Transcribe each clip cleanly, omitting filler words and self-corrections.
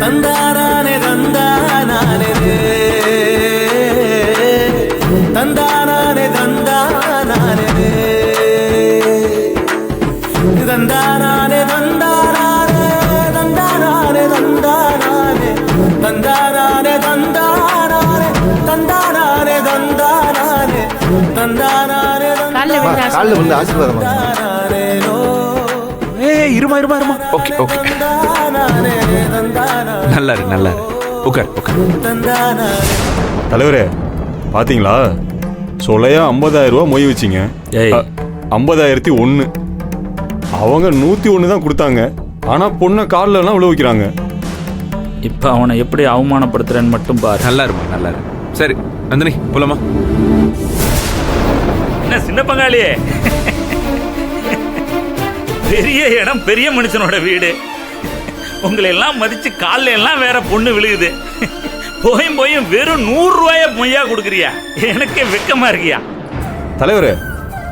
தந்தானே தந்தானே தந்தானே தந்தானே தந்தானே தந்தானே தந்தானே தந்தானே தந்தானே தந்தானே தந்தானே தந்தானே தந்தானே கால்ல வந்து ஆசீர்வாதம் இருமா இருமா இருமா. ஓகே ஓகே, நல்லா இருக்கு நல்லா இருக்கு. உட்கார் உட்கார். தலைவரே பாத்தீங்களா, சொல்லையா 50,000 ரூபா மொய் வச்சிங்க. 50,001 அவங்க 101 தான் கொடுத்தாங்க. ஆனா பொண்ணை காலில் எல்லாம் விழ வைக்கிறாங்க. இப்ப அவனை எப்படி அவமானப்படுத்துறேன்னு மட்டும் பாரு. நல்லா இருமா நல்லா இருக்கு. சரி நந்தினி போலாமா? என்ன சின்ன பங்காளியே, பெரிய இடம், பெரிய மனுஷனோட வீடு. உங்களை எல்லாம் மதிச்சு காலில் எல்லாம் வேற பொண்ணு விழுகுது. போயும் போயும் வெறும் 100 ரூபாய மொய்யா கொடுக்குறியா? எனக்கே வெக்கமா இருக்கியா? தலைவரே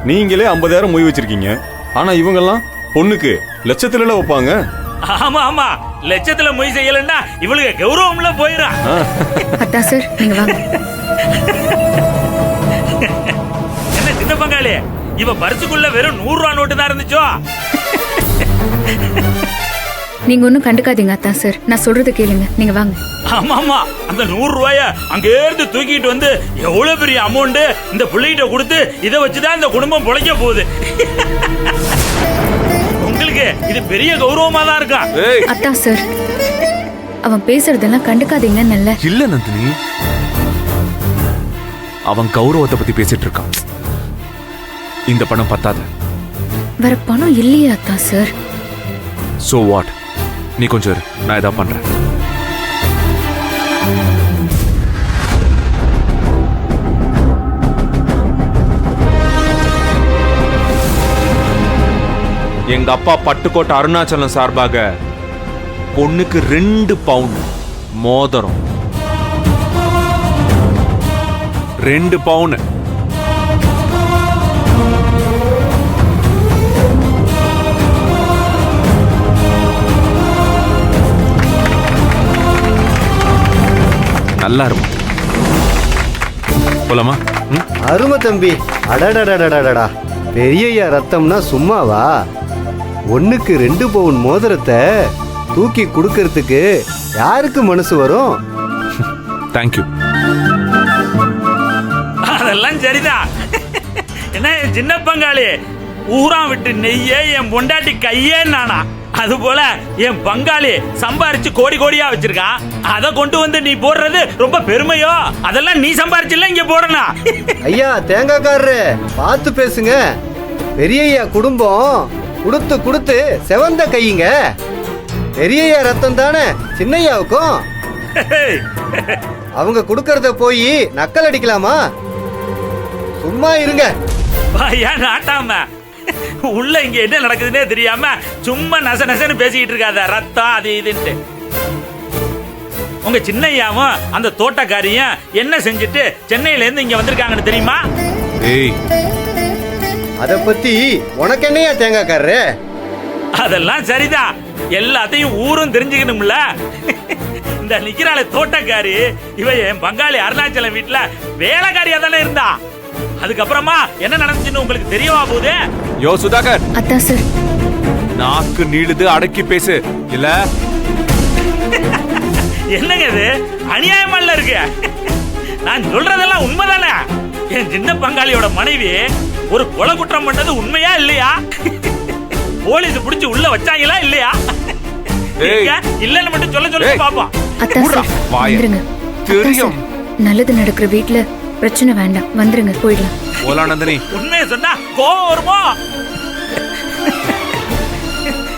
நீங்களே 50,000 மொய் வச்சிருக்கீங்க. ஆனா இவங்கெல்லாம் பொண்ணுக்கு லட்சத்துல வைப்பாங்க. ஆமா ஆமா, லட்சத்துல மொய் செய்யலன்னா இவளுக்கு கௌரவம்ல போயிடும். அத்தா சார் நீங்க வாங்க. என்ன சின்ன பங்காளி, இவ பரிசுக்குள்ள வெறும் 100 ரூபா நோட்டு தான் இருந்துச்சோ? நீங்க ஒன்னும் கண்டுக்காதீங்க அத்தா சார், நான் சொல்றது கேளுங்க, நீங்க வாங்க. ஆமா ஆமா, அந்த 100 ரூபாய அங்க இருந்து தூக்கிட்டு வந்து எவ்வளவு பெரிய அமௌண்ட் இந்த பிள்ளைகிட்ட கொடுத்து இதை வச்சுதான் இந்த குடும்பம் பொழைக்க போகுது. உங்களுக்கு இது பெரிய கௌரவமா தான் இருக்கா? அத்தா சார், அவன் பேசுறதெல்லாம் கண்டுக்காதீங்க. நல்ல இல்ல நந்தினி, அவன் கௌரவத்தை பத்தி பேசிட்டு இருக்கான். இந்த பணம் பத்தாது. வேற பணம் இல்லையா அத்தா சார்? சோ வாட், நீ கொஞ்சம் இரு, நான் ஏதாவது பண்றேன். எங்க அப்பா பட்டுக்கோட்டை அருணாச்சலம் சார்பாக பொண்ணுக்கு 2 பவுன் மோதிரம், 2 பவுன். நல்லா இருக்கும். போலாமா? அருமை தம்பி. அடடடடடடா, பெரிய ரத்தம்னா சும்மாவா? ஒண்ணுக்கு 2 பவுன் மோதிரத்தை தூக்கி கொடுக்கறதுக்கு யாருக்கு மனசு வரும்? தேங்க்யூ. அதெல்லாம் சரிதான். என்ன சின்ன பங்காளி, ஊரா விட்டு நெய்யே என் பொண்டாட்டி கையே நானா, அது போல என் பங்காளி சம்பாரிச்சு கோடி கோடியா வச்சிருக்கான். அத கொண்டு வந்து நீ போடுறது ரொம்ப பெருமையோ? அதெல்லாம் நீ சம்பாரிச்சுல இங்க போடணும். ஐயா தேங்காய்க்காரரு பார்த்து பேசுங்க. பெரியய்யா குடும்பம் கொடுத்து கொடுத்து செவந்த கையுங்க. பெரியய்யா ரத்தம் தானே சின்னையாவுக்கும். அவங்க கொடுக்கறத போய் நக்கல் அடிக்கலாமா? சும்மா இருங்க. ஏன் நாட்டாம உள்ள இங்க என்ன நடக்குதுன்னே தெரியாம சும்மா நச நசன்னு பேசிக்கிட்டு இருக்காத. ரத்தம் அது இதுன்ட்டு. உங்க சின்னையாவும் அந்த தோட்டக்காரியும் என்ன செஞ்சுட்டு சென்னையில இருந்து இங்க வந்திருக்காங்கன்னு தெரியுமா? ஏய், அத பத்தி உனக்கு என்னையா தேங்காய்க்காரரு? அதெல்லாம் சரிதான், எல்லாத்தையும் ஊரும் தெரிஞ்சுக்கணும்ல. இந்த நிக்கிறாள தோட்டக்காரி, இவ என் பங்காளி அருணாச்சலம் வீட்டுல வேலைக்காரியா தானே இருந்தா. அதுக்கப்புறமா என்ன நடந்துச்சுன்னு உங்களுக்கு தெரியவா போகுது? யோ சுதாகர். அத்தா சார், நாக்கு நீளுது, அடக்கி பேசு. இல்ல என்னங்க இது அநியாயமா இருக்கு? நான் சொல்றதெல்லாம் உண்மைதானே? என் சின்ன பங்காளியோட மனைவி ஒரு கொலை குற்றம் பண்ணது உண்மையா இல்லையா? போலீஸ் புடிச்சு உள்ள வச்சாங்களா இல்லையா? இல்லன்னு மட்டும் சொல்ல சொல்லுங்க பாப்போம். அத்தா சார் வந்துருங்க. தெரியும், நல்லது நடக்கிற வீட்ல பிரச்சனை வேண்டாம், வந்துருங்க, போயிடலாம். போலா நந்தினி. உண்மையை சொன்னா கோவம் வருமோ?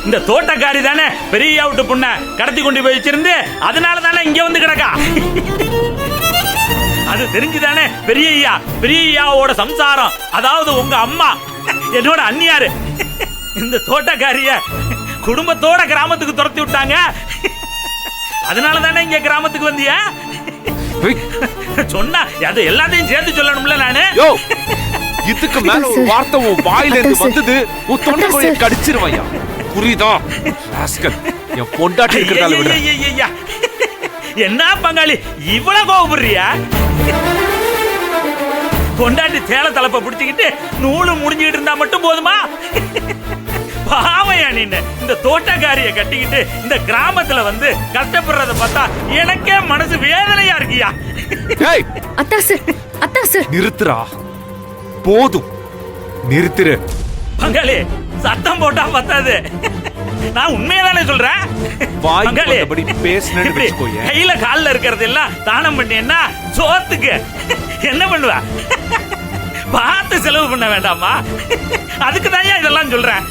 இந்த தோட்டக்காரி தானே பெரிய விட்டு பொண்ண கடத்தி கொண்டு போய் வச்சிருந்து அதனால தானே இங்க வந்து கிடக்கா. அது தெரிஞ்சுதானே பெரியய்யாவோட சம்சாரம், அதாவது உங்க அம்மா என்னோட அண்ணியாரு இந்த தோட்டக்காரிய குடும்பத்தோட கிராமத்துக்கு துரத்தி விட்டாங்க. அதனால தானே இங்க கிராமத்துக்கு வந்திய? சொன்னா அது எல்லாத்தையும் சேர்த்து சொல்லணும்ல நானு. இதுக்கு மேல ஒரு வார்த்தை உன் வாயில இருந்து வந்தது உன் தொண்டை கோயை கடிச்சிருவையா, புரியுதா? என் பொண்டாட்டி இருக்கிறதால விட என்ன பங்காளி இவ்வளவு கோபப்படுறியா? கொண்டாட்டி சேல தலைப்ப பிடிச்சுக்கிட்டு நூலு முடிஞ்சுக்கிட்டு இருந்தா மட்டும் போதுமா? பாவையா நீன்னு இந்த தோட்டக்காரிய கட்டிக்கிட்டு இந்த கிராமத்துல வந்து கஷ்டப்படுறத பார்த்தா எனக்கே மனசு வேதனையா இருக்கியா? ஏய், அத்தா சார், அத்தா சார். நிறுத்துறா, போதும், நிறுத்துரு. பங்காளி சத்தம் போட்டா பத்தாது, நான் உண்மையதானே சொல்றேன். வாய் பங்காளி, வந்தபடி பேசுனேன்னு இப்படி வச்சுக்கோயேன். கையில கால்ல இருக்கிறது எல்லாம் தானம் பண்ணீன்னா சோத்துக்கு என்ன பண்ணுவ? பார்த்து செலவு பண்ண வேண்டாமா? அதுக்கு தான் இதெல்லாம் சொல்றேன்.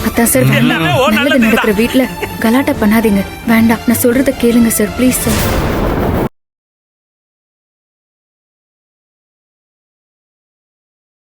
அத்தா சார், எல்லாமே நல்லது நல்லதுக்கு நடக்கிற தான். வீட்ல கலாட்டா பண்ணாதீங்க. வேண்டாம், நான் சொல்றத கேளுங்க சார், ப்ளீஸ் சார்.